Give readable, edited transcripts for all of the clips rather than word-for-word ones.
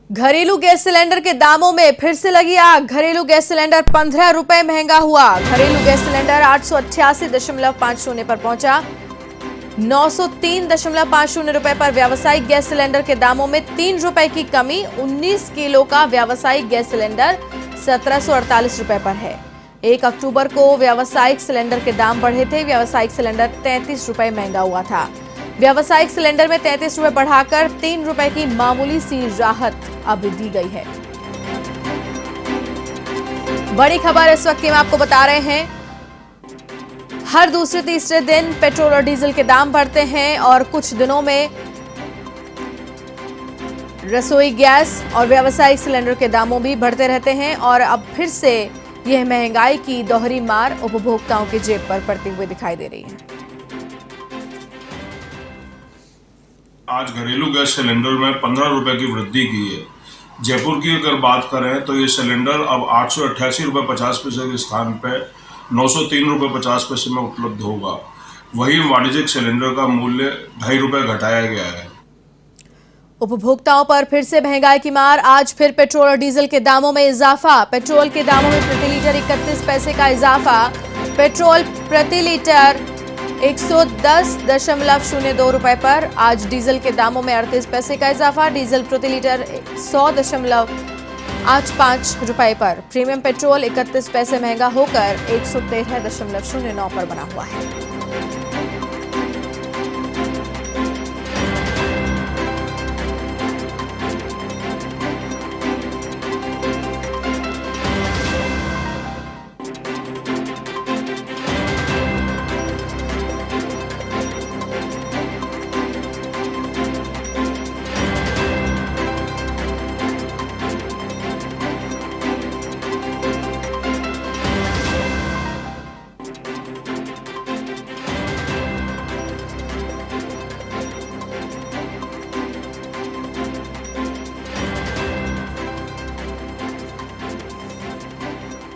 घरेलू gas cylinder के दामों में फिर से लगी आग। घरेलू गैस सिलेंडर 15 रुपए महंगा हुआ। घरेलू गैस सिलेंडर 888.50 पर पहुंचा 903.50 रुपए पर। व्यावसायिक गैस सिलेंडर के दामों में 3 रुपए की कमी। 19 किलो का व्यावसायिक गैस सिलेंडर 1748 रुपए पर है। 1 अक्टूबर को व्यावसायिक सिलेंडर के दाम बढ़े थे। व्यावसायिक सिलेंडर 33 रुपए महंगा हुआ था। व्यावसायिक सिलेंडर में 33 रुपए बढ़ाकर 3 रुपए की मामूली सी राहत अब दी गई है। बड़ी खबर इस वक्त की हम आपको बता रहे हैं। हर दूसरे तीसरे दिन पेट्रोल और डीजल के दाम बढ़ते हैं और कुछ दिनों में रसोई गैस और व्यावसायिक सिलेंडर के दामों भी बढ़ते रहते हैं और अब फिर से यह महंगाई की दोहरी मार उपभोक्ताओं की जेब पर पड़ती हुई दिखाई दे रही है। आज घरेलू गैस सिलेंडर में 15 रुपए की वृद्धि की है। जयपुर की अगर बात करें तो ये सिलेंडर अब 888.50 के स्थान पर 903.50 में उपलब्ध होगा। वहीं वाणिज्यिक सिलेंडर का मूल्य 2.5 रुपए घटाया गया है। उपभोक्ताओं पर फिर से महंगाई की मार। आज फिर पेट्रोल और डीजल के दामों में इजाफा। पेट्रोल के दामों में प्रति लीटर 31 पैसे का इजाफा। पेट्रोल प्रति लीटर 110.02 रुपए पर। आज डीजल के दामों में 38 पैसे का इजाफा। डीजल प्रति लीटर 100.85 रुपए पर। प्रीमियम पेट्रोल 31 पैसे महंगा होकर 113.09 पर बना हुआ है।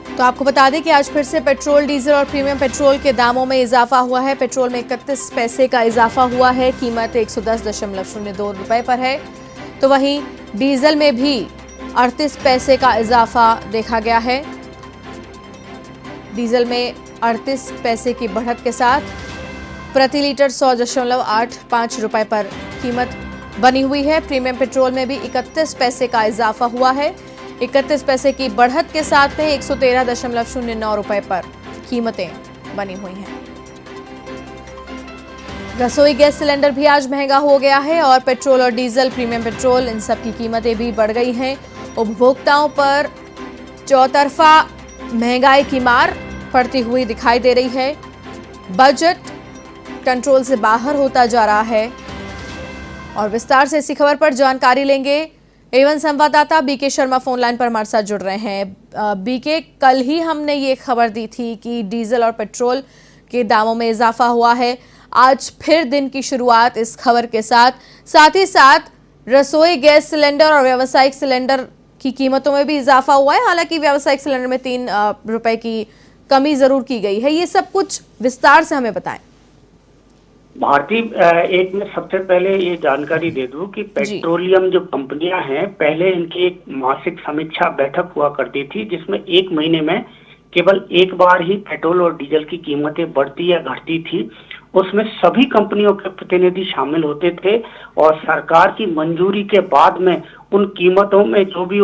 तो आपको बता दें कि आज फिर से पेट्रोल, डीजल और प्रीमियम पेट्रोल के दामों में इजाफा हुआ है। पेट्रोल में 31 पैसे का इजाफा हुआ है। कीमत 110.02 रुपए पर है। तो वहीं डीजल में भी 38 पैसे का इजाफा देखा गया है। डीजल में 38 पैसे की बढ़त के साथ प्रति लीटर 100.85 रुपए पर कीमत बनी हुई है। प्रीमियम पेट्रोल में भी 31 पैसे का इजाफा हुआ है। 31 पैसे की बढ़त के साथ में 113.09 रुपए पर कीमतें बनी हुई हैं। रसोई गैस सिलेंडर भी आज महंगा हो गया है और पेट्रोल और डीजल, प्रीमियम पेट्रोल, इन सब की कीमतें भी बढ़ गई हैं। उपभोक्ताओं पर चौतरफा महंगाई की मार पड़ती हुई दिखाई दे रही है। बजट कंट्रोल से बाहर होता जा रहा है और विस्तार से इसी खबर पर जानकारी लेंगे। एवन संवाददाता बीके शर्मा फोन लाइन पर हमारे साथ जुड़ रहे हैं। बीके, कल ही हमने ये खबर दी थी कि डीजल और पेट्रोल के दामों में इजाफा हुआ है। आज फिर दिन की शुरुआत इस खबर के साथ ही साथ रसोई गैस सिलेंडर और व्यावसायिक सिलेंडर की कीमतों में भी इजाफा हुआ है। हालांकि व्यावसायिक सिलेंडर में 3 रुपए की कमी जरूर की गई है। ये सब कुछ विस्तार से हमें बताएं। भारती, एक मैं सबसे पहले ये जानकारी दे दूं कि पेट्रोलियम जो कंपनियां हैं, पहले इनकी एक मासिक समीक्षा बैठक हुआ करती थी जिसमें 1 महीने में केवल एक बार ही पेट्रोल और डीजल की कीमतें बढ़ती या घटती थी। उसमें सभी कंपनियों के प्रतिनिधि शामिल होते थे और सरकार की मंजूरी के बाद में उन कीमतों में जो भी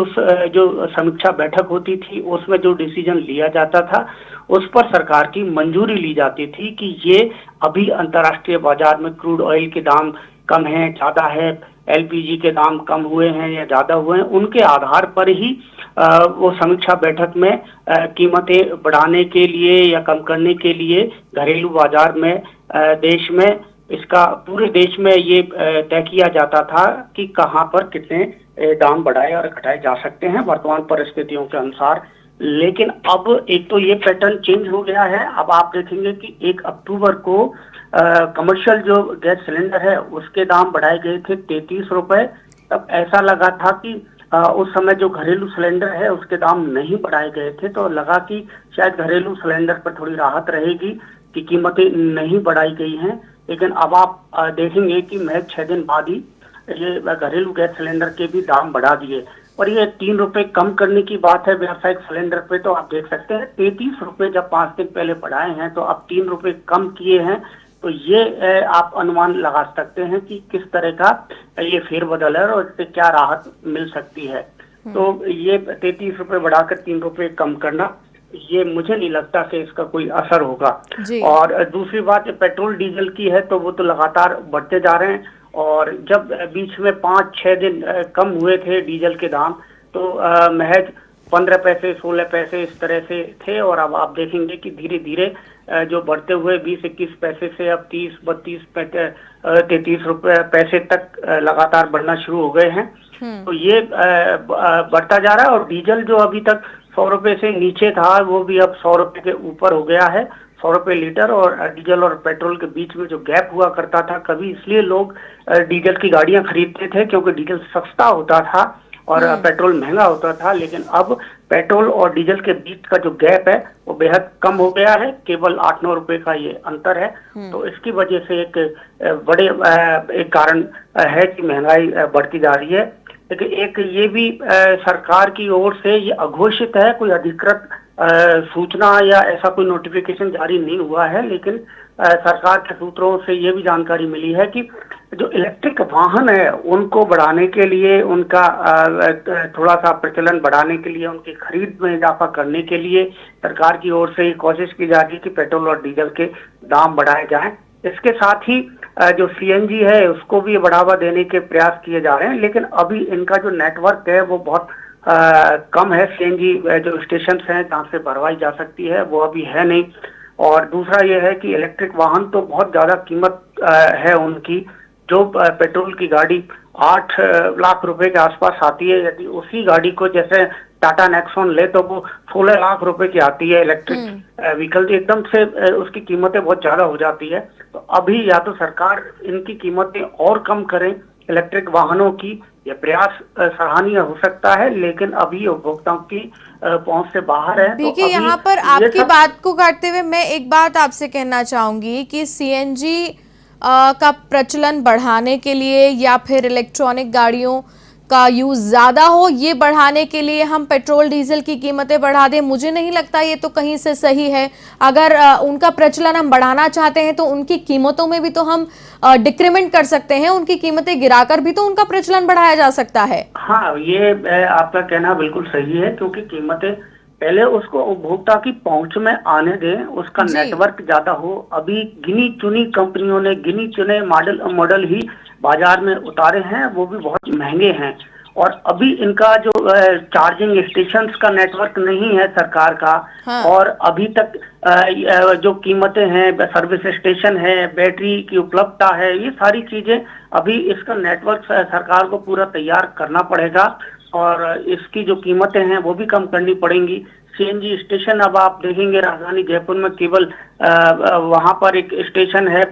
जो समीक्षा बैठक होती थी उसमें जो डिसीजन लिया जाता था उस पर सरकार की मंजूरी ली जाती थी कि ये अभी अंतर्राष्ट्रीय बाजार में क्रूड ऑयल के दाम कम है, ज्यादा है, एलपीजी के दाम कम हुए हैं या ज्यादा हुए हैं, उनके आधार पर ही वो समीक्षा बैठक में कीमतें बढ़ाने के लिए या कम करने के लिए घरेलू बाजार में देश में इसका पूरे देश में ये तय किया जाता था कि कहां पर कितने दाम बढ़ाए और घटाए जा सकते हैं वर्तमान परिस्थितियों के अनुसार। लेकिन अब एक तो ये पैटर्न चेंज हो गया है। अब आप देखेंगे कि 1 अक्टूबर को कमर्शियल जो गैस सिलेंडर है उसके दाम बढ़ाए गए थे 33 रुपए। तब ऐसा लगा था कि उस समय जो घरेलू सिलेंडर है उसके दाम नहीं बढ़ाए गए थे, तो लगा कि शायद घरेलू सिलेंडर पर थोड़ी राहत रहेगी कि कीमतें नहीं बढ़ाई गई हैं। लेकिन अब आप देखेंगे कि महज 6 दिन बाद ही ये घरेलू गैस सिलेंडर के भी दाम बढ़ा दिए। और ये 3 रुपए कम करने की बात है व्यावसायिक सिलेंडर पे, तो आप देख सकते हैं 33 रुपए जब 5 दिन पहले बढ़ाए हैं तो अब 3 रुपए कम किए हैं। तो ये आप अनुमान लगा सकते हैं कि किस तरह का ये फेरबदल है और इससे क्या राहत मिल सकती है। तो ये 33 रुपए बढ़ाकर 3 रुपए कम करना, ये मुझे नहीं लगता कि इसका कोई असर होगा। और दूसरी बात पेट्रोल डीजल की है, तो वो तो लगातार बढ़ते जा रहे हैं। और जब बीच में 5-6 दिन कम हुए थे डीजल के दाम, तो महज 15 पैसे 16 पैसे इस तरह से थे। और अब आप देखेंगे कि धीरे धीरे जो बढ़ते हुए 20-21 पैसे से अब 30-32 33 रुपए पैसे तक लगातार बढ़ना शुरू हो गए हैं। तो ये बढ़ता जा रहा है। और डीजल जो अभी तक 100 रुपए से नीचे था, वो भी अब 100 रुपए के ऊपर हो गया है, 100 रुपए लीटर। और डीजल और पेट्रोल के बीच में जो गैप हुआ करता था कभी, इसलिए लोग डीजल की गाड़ियां खरीदते थे क्योंकि डीजल सस्ता होता था और पेट्रोल महंगा होता था। लेकिन अब पेट्रोल और डीजल के बीच का जो गैप है वो बेहद कम हो गया है, केवल 8-9 रुपए का ये अंतर है। तो इसकी वजह से एक बड़े एक कारण है कि महंगाई बढ़ती जा रही है। लेकिन एक ये भी सरकार की ओर से ये अघोषित है, कोई अधिकृत सूचना या ऐसा कोई नोटिफिकेशन जारी नहीं हुआ है, लेकिन सरकार के सूत्रों से ये भी जानकारी मिली है कि जो इलेक्ट्रिक वाहन है उनको बढ़ाने के लिए, उनका थोड़ा सा प्रचलन बढ़ाने के लिए, उनकी खरीद में इजाफा करने के लिए सरकार की ओर से कोशिश की जा रही है कि पेट्रोल और डीजल के दाम बढ़ाए जाएं। इसके साथ ही जो सीएनजी है उसको भी बढ़ावा देने के प्रयास किए जा रहे हैं। लेकिन अभी इनका जो नेटवर्क है वो बहुत कम है। सीएनजी जो स्टेशन हैं जहाँ से भरवाई जा सकती है वो अभी है नहीं। और दूसरा ये है कि इलेक्ट्रिक वाहन तो बहुत ज्यादा कीमत है उनकी। जो पेट्रोल की गाड़ी 8 लाख रुपए के आसपास आती है, यदि उसी गाड़ी को जैसे टाटा नेक्सॉन ले तो वो 16 लाख रुपए की आती है इलेक्ट्रिक व्हीकल। एकदम से उसकी कीमतें बहुत ज्यादा हो जाती है। तो अभी या तो सरकार इनकी कीमतें और कम करें इलेक्ट्रिक वाहनों की, यह प्रयास सराहनीय हो सकता है, लेकिन अभी उपभोक्ताओं की पहुंच से बाहर है। देखिए, यहाँ पर आपकी बात को काटते हुए मैं एक बात आपसे कहना चाहूंगी कि सीएनजी का प्रचलन बढ़ाने के लिए या फिर इलेक्ट्रॉनिक गाड़ियों का यूज ज्यादा हो, ये बढ़ाने के लिए हम पेट्रोल डीजल की कीमतें बढ़ा दें, मुझे नहीं लगता ये तो कहीं से सही है। अगर उनका प्रचलन हम बढ़ाना चाहते हैं तो उनकी कीमतों में भी तो हम डिक्रीमेंट कर सकते हैं, उनकी कीमतें गिराकर भी तो उनका प्रचलन बढ़ाया जा सकता है। हाँ, ये आपका कहना बिल्कुल सही है, क्योंकि कीमतें पहले उसको उपभोक्ता की पहुंच में आने दें, उसका नेटवर्क ज्यादा हो। अभी गिनी चुनी कंपनियों ने गिनी चुने मॉडल ही बाजार में उतारे हैं, वो भी बहुत महंगे हैं। और अभी इनका जो चार्जिंग स्टेशंस का नेटवर्क नहीं है सरकार का। और अभी तक जो कीमतें हैं, सर्विस स्टेशन है, बैटरी की उपलब्धता है, ये सारी चीजें अभी इसका नेटवर्क सरकार को पूरा तैयार करना पड़ेगा। और इसकी जो कीमतें हैं वो भी कम करनी पड़ेंगी। सीएनजी स्टेशन अब आप देखेंगे राजधानी जयपुर में केवल वहां पर एक स्टेशन है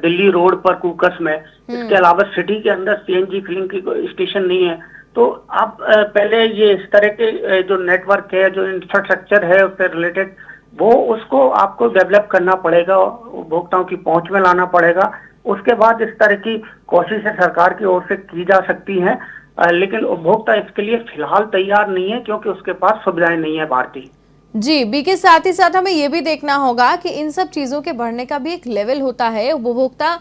दिल्ली रोड पर कुकस में। इसके अलावा सिटी के अंदर सीएनजी फिलिंग की स्टेशन नहीं है। तो आप पहले ये इस तरह के जो नेटवर्क है, जो इंफ्रास्ट्रक्चर है उससे रिलेटेड, वो उसको आपको डेवलप करना पड़ेगा, उपभोक्ताओं की पहुंच में लाना पड़ेगा। उसके बाद इस तरह की कोशिशें सरकार की ओर से की जा सकती हैं। लेकिन उपभोक्ता इसके लिए फिलहाल तैयार नहीं है, क्योंकि उसके पास सुविधाएं नहीं है भारतीय। जी बीके, साथ ही साथ हमें ये भी देखना होगा कि इन सब चीजों के बढ़ने का भी एक लेवल होता है। उपभोक्ता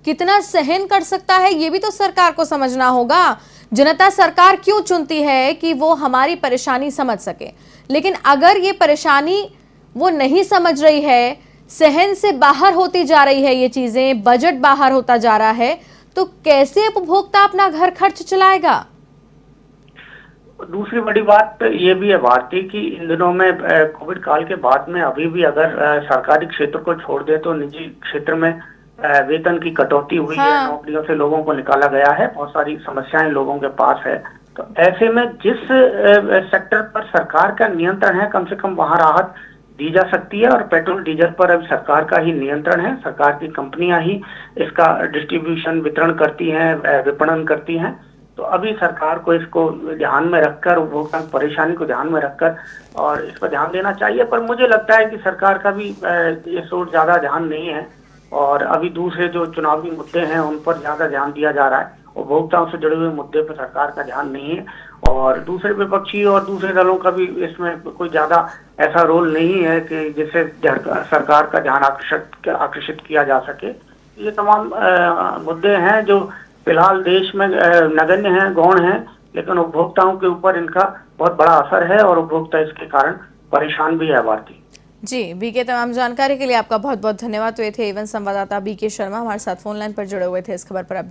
कितना सहन कर सकता है ये भी तो सरकार को समझना होगा। जनता सरकार क्यों चुनती है कि वो हमारी परेशानी समझ सके, लेकिन अगर ये परेशानी वो नहीं समझ रही है, सहन से बाहर होती जा रही है ये चीजें, बजट बाहर होता जा रहा है, तो कैसे उपभोक्ता अपना घर खर्च चलाएगा? दूसरी बड़ी बात ये भी है भारती की इन दिनों में कोविड काल के बाद में अभी भी अगर सरकारी क्षेत्र को छोड़ दे तो निजी क्षेत्र में वेतन की कटौती हुई है, नौकरियों से लोगों को निकाला गया है, बहुत सारी समस्याएं लोगों के पास है। तो ऐसे में जिस सेक्टर पर सरकार का नियंत्रण है, कम से कम वहां राहत दी जा सकती है। और पेट्रोल डीजल पर अभी सरकार का ही नियंत्रण है, सरकार की कंपनियां ही इसका डिस्ट्रीब्यूशन वितरण करती हैं, विपणन करती हैं। तो अभी सरकार को इसको ध्यान में रखकर, उपभोक्ता की परेशानी को ध्यान में रखकर और इस पर ध्यान देना चाहिए। पर मुझे लगता है कि सरकार का भी इस ओर ज्यादा ध्यान नहीं है, और अभी दूसरे जो चुनावी मुद्दे हैं उन पर ज्यादा ध्यान दिया जा रहा है। उपभोक्ताओं से जुड़े हुए मुद्दे पर सरकार का ध्यान नहीं है, और दूसरे विपक्षी और दूसरे दलों का भी इसमें कोई ज्यादा ऐसा रोल नहीं है कि जिससे सरकार का ध्यान आकर्षित किया जा सके। ये तमाम मुद्दे हैं जो फिलहाल देश में नगण्य हैं, गौण हैं, लेकिन उपभोक्ताओं के ऊपर इनका बहुत बड़ा असर है और उपभोक्ता इसके कारण परेशान भी है। भारती जी, बीके, तमाम जानकारी के लिए आपका बहुत बहुत धन्यवाद। तो ये थे एवन संवाददाता बीके शर्मा, हमारे साथ फोन लाइन पर जुड़े हुए थे इस खबर पर।